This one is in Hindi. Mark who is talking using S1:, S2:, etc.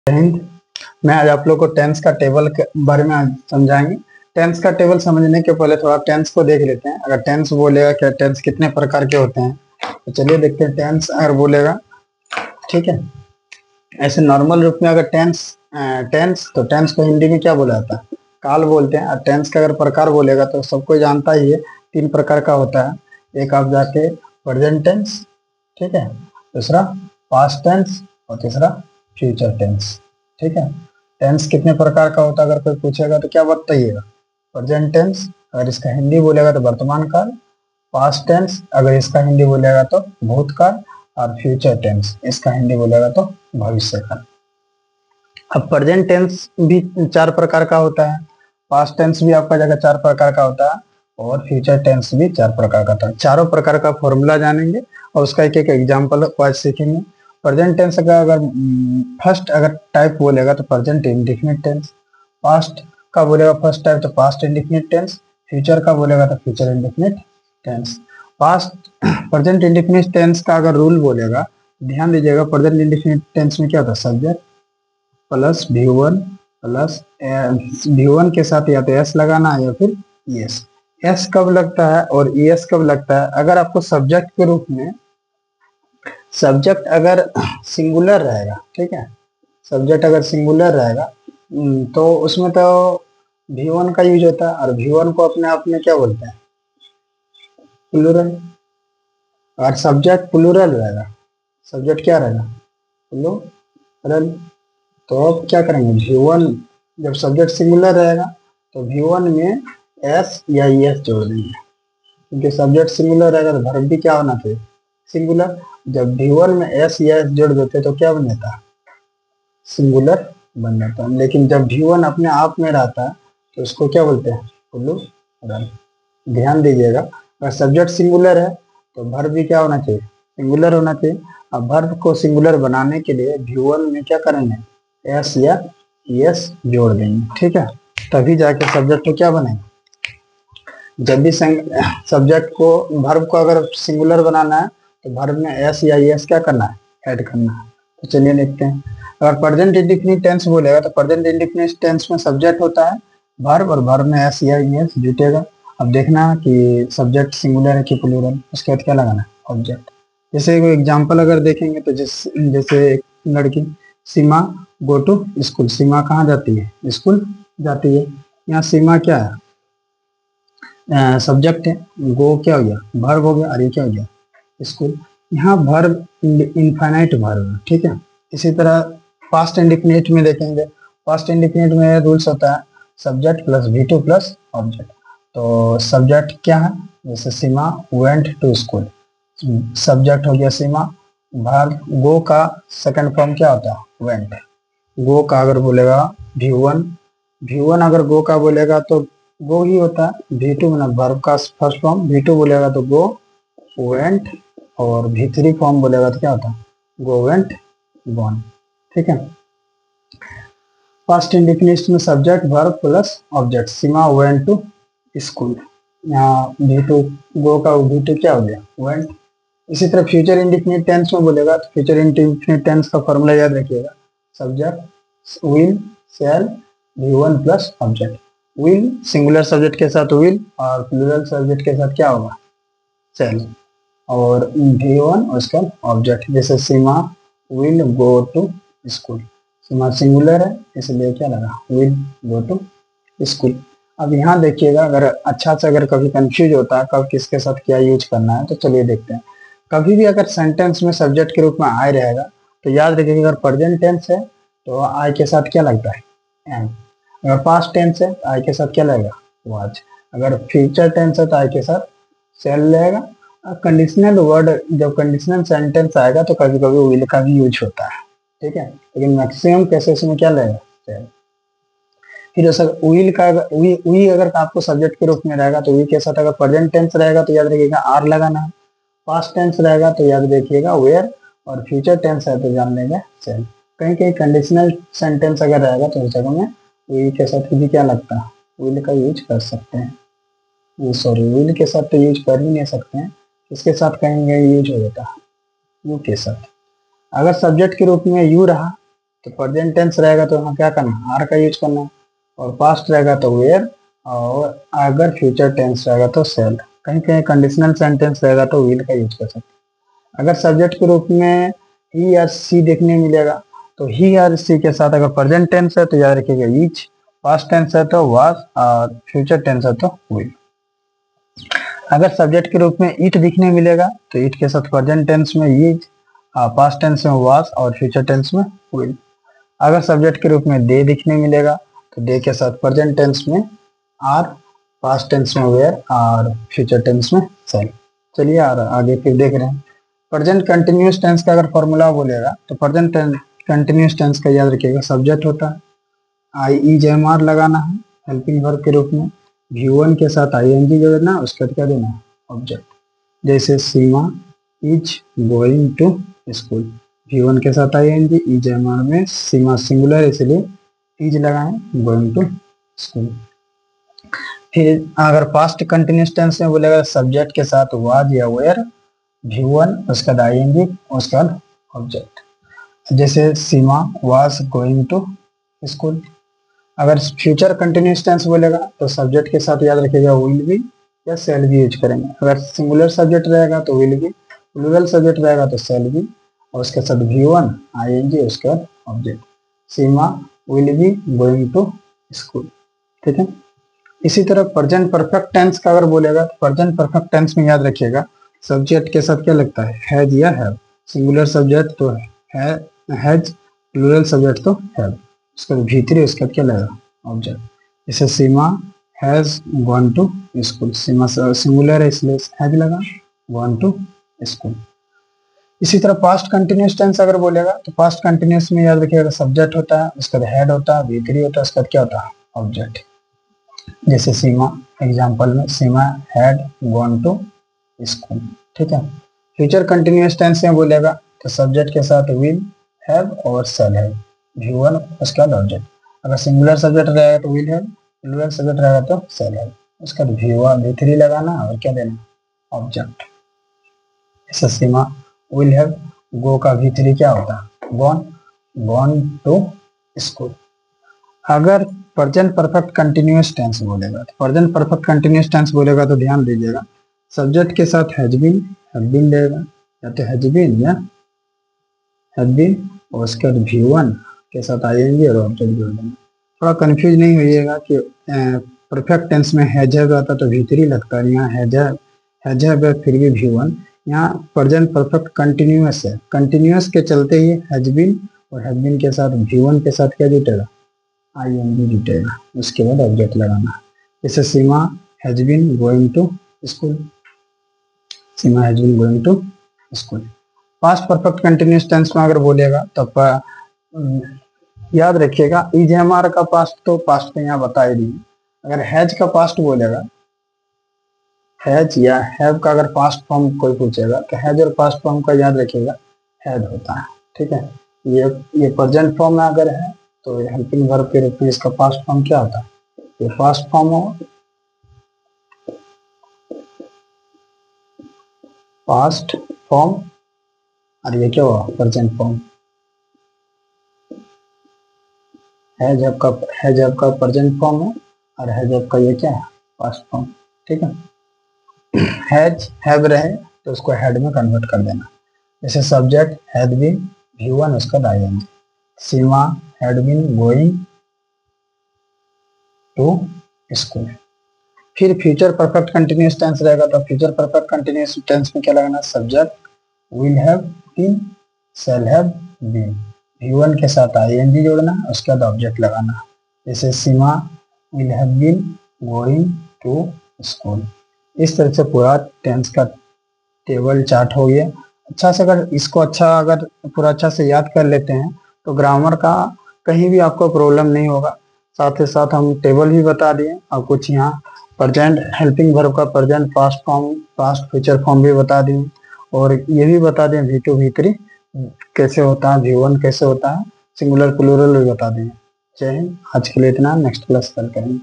S1: हिंद। मैं आज आप लोग को टेंस का टेबल के बारे में आज समझाएंगे। टेंस का टेबल समझने के पहले थोड़ा टेंस को देख लेते हैं। अगर टेंस बोलेगा क्या टेंस कितने प्रकार के होते हैं, तो चलिए देखते हैं। टेंस अगर बोलेगा, ठीक है, ऐसे नॉर्मल रूप में अगर तो टेंस को हिंदी में क्या बोला जाता है, काल बोलते हैं। और टेंस का अगर प्रकार बोलेगा तो सबको जानता ही है, 3 प्रकार का होता है। एक आप जाके प्रेजेंट टेंस, ठीक है, दूसरा पास्ट टेंस और तीसरा फ्यूचर टेंस, ठीक है। टेंस कितने प्रकार का होता है अगर कोई पूछेगा तो क्या बताइएगा? प्रेजेंट टेंस अगर इसका हिंदी बोलेगा तो वर्तमान काल, पास्ट टेंस अगर इसका हिंदी बोलेगा तो भूतकाल, और फ्यूचर टेंस इसका हिंदी बोलेगा तो भविष्य काल। अब प्रेजेंट टेंस भी 4 प्रकार का होता है, पास्ट टेंस भी आपका जगह 4 प्रकार का होता है, और फ्यूचर टेंस भी 4 प्रकार का होता है। चारों प्रकार का फॉर्मूला जानेंगे और उसका एक एक एग्जाम्पल आज सीखेंगे। प्रेजेंट टेंस का अगर फर्स्ट अगर टाइप बोलेगा तो प्रेजेंट इंडेफिनिट टेंस, पास्ट का बोलेगा फर्स्ट टाइप तो पास्ट इंडेफिनिट टेंस, फ्यूचर का बोलेगा तो future indefinite tense. Past present indefinite tense का अगर रूल बोलेगा, ध्यान दीजिएगा, प्रेजेंट इंडेफिनिट टेंस में क्या होता है, subject plus V1 plus V1 के साथ या तो एस लगाना है या फिर एस। एस कब लगता है और एस कब लगता है? अगर आपको सब्जेक्ट के रूप में, सब्जेक्ट अगर सिंगुलर रहेगा, ठीक है, सब्जेक्ट अगर सिंगुलर रहेगा तो उसमें तो V1 का यूज होता है, और V1 को अपने आप में क्या बोलते हैं, प्लूरल। और सब्जेक्ट प्लूरल रहेगा, सब्जेक्ट क्या रहेगा, प्लूरल। तो अब क्या करेंगे, V1 जब सब्जेक्ट सिंगुलर रहेगा तो V1 में एस या एस जोड़ देंगे, क्योंकि सब्जेक्ट सिंगुलर रहेगा तो वर्ब भी क्या होना चाहिए, सिंगुलर। जब V1 में एस या एस जोड़ देते तो क्या बन जाता है, सिंगुलर बन जाता है। लेकिन जब V1 अपने आप में रहता है तो उसको क्या बोलते हैं, प्लूरल। ध्यान दीजिएगा, अगर सब्जेक्ट सिंगुलर है तो वर्ब भी क्या होना चाहिए, सिंगुलर होना चाहिए। अब वर्ब को सिंगुलर बनाने के लिए V1 में क्या करेंगे, एस या एस जोड़ देंगे, ठीक है, तभी जाके सब्जेक्ट को क्या बनेगा। जब भी सब्जेक्ट को वर्ब को अगर सिंगुलर बनाना है तो वर्ब में एस या एस क्या करना है, ऐड करना है। तो चलिए देखते हैं। अगर प्रेजेंट इंडेफिनिट टेंस बोलेगा तो प्रेजेंट इंडेफिनिट टेंस में सब्जेक्ट होता है वर्ब, और वर्ब में एस या एस जुटेगा। अब देखना कि सब्जेक्ट सिंगुलर है कि प्लूरल, उसके बाद क्या लगाना है, ऑब्जेक्ट। जैसे कोई एग्जाम्पल अगर देखेंगे तो जैसे एक लड़की, सीमा गो टू स्कूल, सीमा कहाँ जाती है, स्कूल जाती है। यहाँ सीमा क्या है, सब्जेक्ट है, गो क्या हो गया, वर्ब हो गया, और ये क्या हो गया, स्कूल। यहाँ वर्ब इनफाइनाइट वर्ब है, ठीक है। इसी तरह पास्ट इंडेफिनिट में देखेंगे, पास्ट इंडेफिनिट में रूल्स होता है subject plus V2 plus object. तो सब्जेक्ट क्या है, जैसे सीमा वेंट टू स्कूल, सब्जेक्ट हो गया सीमा, वर्ब गो का सेकंड फॉर्म क्या होता है, वेंट। गो का अगर बोलेगा V1 अगर गो का बोलेगा तो गो ही होता है। V2 मतलब वर्ब का फर्स्ट फॉर्म, V2 बोलेगा तो गो वेंट, और V3 फॉर्म बोलेगा तो क्या होता है, गो वेंट गॉन, ठीक है। पास्ट इंडेफिनिट में subject verb plus object, Seema went to school. यहाँ V2 गो का V2 क्या हो गया, वेंट। इसी तरह फ्यूचर इंडेफिनिट टेंस में बोलेगा तो फ्यूचर इंडेफिनिट टेंस का फॉर्मूला याद रखिएगा, subject will shell V1 plus object. Will singular subject के साथ विल, और प्लूरल सब्जेक्ट के साथ क्या होगा, शैल, और V1 उसका ऑब्जेक्ट। जैसे Seema will go to school, Seema singular है इसलिए क्या लगा, विल गो टू स्कूल। अब यहाँ देखिएगा, अगर अच्छा से अगर कभी कंफ्यूज होता है कब किसके साथ क्या यूज करना है, तो चलिए देखते हैं। कभी भी अगर सेंटेंस में सब्जेक्ट के रूप में आई रहेगा तो याद रखिएगा, अगर प्रेजेंट टेंस है तो आई के साथ क्या लगता है, एम। अगर पास्ट टेंस है तो आई के साथ क्या लगेगा, वाज। अगर फ्यूचर टेंस है तो आई के साथ शैल लगेगा। कंडीशनल वर्ड, जब कंडीशनल सेंटेंस आएगा तो कभी कभी विल का भी यूज होता है, ठीक है, लेकिन मैक्सिमम केसेस में क्या लगेगा, शैल। फिर विल का वी अगर आपको सब्जेक्ट के रूप में रहेगा तो वी के साथ अगर प्रेजेंट टेंस रहेगा तो याद रखिएगा आर लगाना है, पास्ट टेंस रहेगा तो याद रखिएगा वेयर, और फ्यूचर टेंस है तो जान लेंगे शैल। कहीं कहीं कंडीशनल सेंटेंस अगर रहेगा तो उस जगह में विल के साथ भी क्या लगता है, विल का यूज कर सकते हैं। सॉरी, विल के साथ तो यूज कर ही नहीं सकते हैं, इसके साथ कहेंगे यूज हो जाता है, यू के साथ। अगर सब्जेक्ट के रूप में यू रहा तो प्रेजेंट टेंस रहेगा तो यहाँ क्या करना, आर का यूज करना, और पास्ट रहेगा तो वेयर, और अगर फ्यूचर टेंस रहेगा तो सेल। कहीं कहीं कंडीशनल सेंटेंस रहेगा तो विल का यूज कर सकते हैं। अगर सब्जेक्ट के रूप में ही या सी देखने मिलेगा तो ही या सी के साथ अगर प्रेजेंट टेंस है तो याद रखिएगा ईच, पास्ट टेंस है तो वाज, और फ्यूचर टेंस है तो विल। अगर सब्जेक्ट के रूप में इट दिखने मिलेगा तो इट के साथ प्रेजेंट टेंस में ईच, पास्ट टेंस में वाज, और फ्यूचर टेंस में विल। अगर सब्जेक्ट के रूप में दे दिखने मिलेगा तो दे के साथ प्रेजेंट टेंस में आर, पास्ट टेंस में वेयर, और फ्यूचर टेंस में सेल। चलिए आगे फिर देख रहे हैं। प्रेजेंट कंटिन्यूस टेंस का अगर फॉर्मूला बोलेगा तो प्रेजेंट कंटिन्यूस टेंस का याद रखिएगा सब्जेक्ट होता है, IEJMR लगाना है हेल्पिंग वर्ब के रूप में, V1 के साथ ING जोड़ना, उसके बाद क्या देना है, ऑब्जेक्ट। जैसे Seema is going to school, V1 के साथ ING, EJMR में सीमा सिंगुलर इसलिए इज लगाएं, गोइंग टू स्कूल। फिर अगर पास्ट कंटिन्यूस टेंस में बोलेगा सब्जेक्ट के साथ वाज या वेयर, V1 उसके बाद ING, उसके बाद ऑब्जेक्ट। जैसे सीमा वाज गोइंग टू स्कूल। अगर फ्यूचर कंटिन्यूस टेंस बोलेगा तो सब्जेक्ट के साथ याद रखिएगा विल बी या सेल बी यूज करेंगे। अगर सिंगुलर सब्जेक्ट रहेगा तो विल बी, प्लूरल सब्जेक्ट रहेगा तो सेल बी, और उसके साथ V1 ING, उसके बाद object. Seema will be going to school, ठीक है। इसी तरह प्रेजेंट परफेक्ट टेंस का अगर बोलेगा तो प्रेजेंट परफेक्ट टेंस में याद रखिएगा सब्जेक्ट के साथ क्या लगता है, हैज या हैव। सिंगुलर सब्जेक्ट तो हैज, प्लूरल सब्जेक्ट तो हैव, उसका भीतरी उसका क्या लगेगा, ऑब्जेक्ट। जैसे Seema has gone to school, Seema singular है इसलिए हैज लगा, गॉन टू स्कूल। इसी तरह पास्ट कंटिन्यूस टेंस अगर बोलेगा तो पास्ट कंटिन्यूस में याद रखिएगा सब्जेक्ट होता है, उसका हेड होता है, भीतरी होता है, उसका क्या होता है, ऑब्जेक्ट। जैसे सीमा एग्जाम्पल में सीमा हैड गॉन टू स्कूल, ठीक है। फ्यूचर कंटिन्यूस टेंस में बोलेगा तो सब्जेक्ट के साथ विल, हैव और सेल हैव, V1 उसका ऑब्जेक्ट। अगर सिंगुलर सब्जेक्ट रहेगा तो विल हैव, प्लूरल सब्जेक्ट रहेगा तो सेल हैव, उसका V1 V3 लगाना और क्या देना, ऑब्जेक्ट। जैसे सीमा विल हैव गो का V3 क्या होता है, गॉन, गॉन टू स्कूल। अगर प्रेजेंट परफेक्ट कंटिन्यूस टेंस बोलेगा तो प्रेजेंट परफेक्ट कंटिन्यूस टेंस बोलेगा तो ध्यान दीजिएगा सब्जेक्ट के साथ हैज बीन लेगा, या तो हैज बीन या हैज बीन, और उसके बाद V1 के साथ ING और ऑब्जेक्ट जोड़ देंगे। थोड़ा कंफ्यूज नहीं होइएगा कि परफेक्ट टेंस में हैज हैव आता तो V3 लगता है, यहाँ हैज हैव है फिर भी V1। यहाँ प्रेजेंट परफेक्ट कंटिन्यूस है, कंटिन्यूस के चलते ही हैज बीन, और हैज बीन के साथ V1 के साथ क्या जुटेगा, ING जुटेगा, उसके बाद ऑब्जेक्ट लगाना। जैसे Seema has been going to school, Seema has been going to school. Past perfect continuous tense में अगर बोलेगा तो याद रखिएगा EJMR का पास्ट तो पास्ट में यहाँ बता ही दिए। अगर हैज का पास्ट बोलेगा, हैज या हैव का अगर पास्ट फॉर्म कोई पूछेगा तो हैज और पास्ट फॉर्म का याद रखिएगा हैड होता है, ठीक है। ये प्रेजेंट फॉर्म में अगर है तो हेल्पिंग वर्ब के रूप में इसका पास्ट फॉर्म क्या होता है, ये पास्ट फॉर्म हो, पास्ट फॉर्म, और ये क्या हुआ, प्रेजेंट फॉर्म। हैज आपका प्रेजेंट फॉर्म है और हैज आपका ये क्या है, पास्ट फॉर्म, ठीक है। हैज हैव रहे तो उसको हैड में कन्वर्ट कर देना। जैसे सब्जेक्ट हैड बीन, V1 उसका ING। Seema had been going to school. फिर फ्यूचर परफेक्ट कंटिन्यूस टेंस रहेगा तो फ्यूचर परफेक्ट कंटिन्यूस टेंस में क्या लगाना, subject will have been, shall have been, V1 के साथ ING जोड़ना, उसके बाद ऑब्जेक्ट लगाना। जैसे Seema will have been going to school. इस तरह से पूरा टेंस का टेबल चार्ट हो गया। अच्छा से अगर इसको अगर पूरा अच्छा से याद कर लेते हैं तो ग्रामर का कहीं भी आपको प्रॉब्लम नहीं होगा। साथ ही साथ हम टेबल भी बता दिए और कुछ यहाँ प्रेजेंट हेल्पिंग वर्ब का present past form, past future form भी बता दिए, और ये भी बता दें V2 V3 कैसे होता है, V1 कैसे होता है, सिंगुलर प्लूरल भी बता दें। जय हिंद, आज के लिए इतना, नेक्स्ट क्लास कल करेंगे।